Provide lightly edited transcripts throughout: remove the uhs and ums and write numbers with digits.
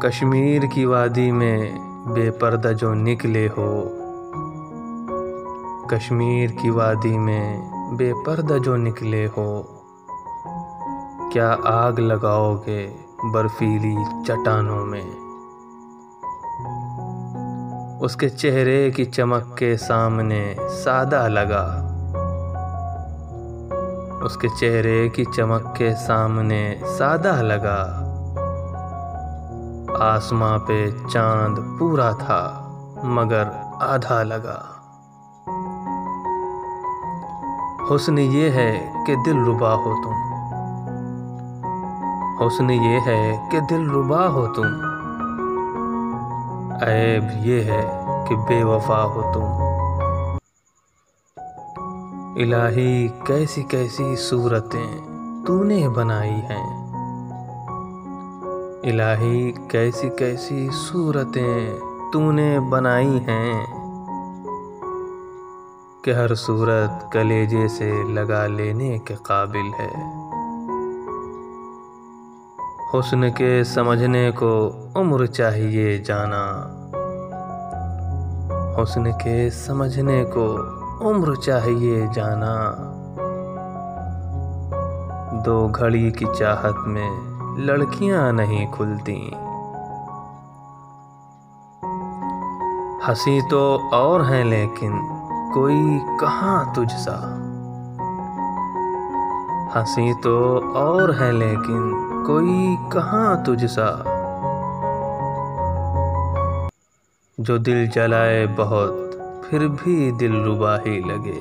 कश्मीर की वादी में बेपर्दा जो निकले हो, कश्मीर की वादी में बेपर्दा जो निकले हो, क्या आग लगाओगे बर्फीली चट्टानों में। उसके चेहरे की चमक के सामने सादा लगा, उसके चेहरे की चमक के सामने सादा लगा। आसमां पे चांद पूरा था मगर आधा लगा। हुस्न ये है कि दिलरुबा हो तुम, हुस्न ये है कि दिलरुबा हो तुम, ऐब ये है कि बेवफा हो तुम। इलाही कैसी कैसी सूरतें तूने बनाई हैं, इलाही कैसी कैसी सूरतें तूने बनाई हैं, कि हर सूरत कलेजे से लगा लेने के काबिल है। हुस्न के समझने को उम्र चाहिए जाना, हुस्न के समझने को उम्र चाहिए जाना। दो घड़ी की चाहत में लड़कियां नहीं खुलती, हंसी तो और हैं लेकिन कोई कहाँ तुझसा, हंसी तो और है लेकिन कोई कहाँ तुझसा। जो दिल जलाए बहुत फिर भी दिलरुबा ही लगे,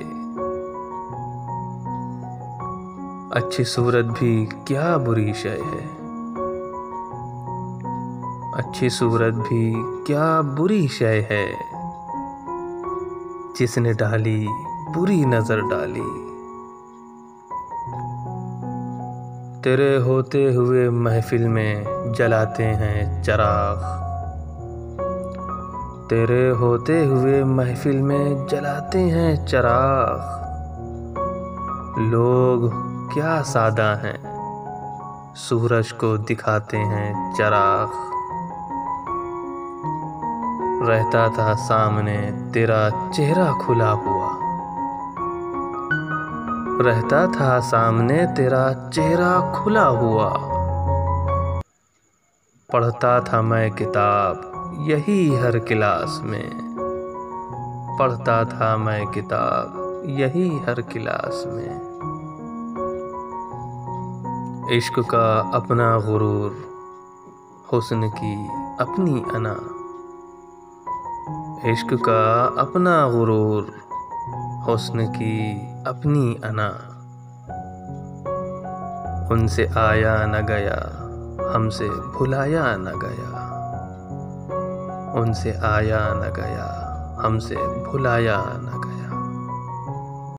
अच्छी सूरत भी क्या बुरी शय है, अच्छी सूरत भी क्या बुरी शय है। जिसने डाली बुरी नजर डाली, तेरे होते हुए महफिल में जलाते हैं चराग, तेरे होते हुए महफिल में जलाते हैं चराग। लोग क्या सादा हैं, सूरज को दिखाते हैं चराग। रहता था सामने तेरा चेहरा खुला हुआ, रहता था सामने तेरा चेहरा खुला हुआ। पढ़ता था मैं किताब यही हर क्लास में, पढ़ता था मैं किताब यही हर क्लास में। इश्क का अपना गुरूर, हुस्न की अपनी अना, इश्क का अपना गुरूर, हुस्न की अपनी अना। उनसे आया न गया हमसे भुलाया न गया, उनसे आया न गया हमसे भुलाया न गया।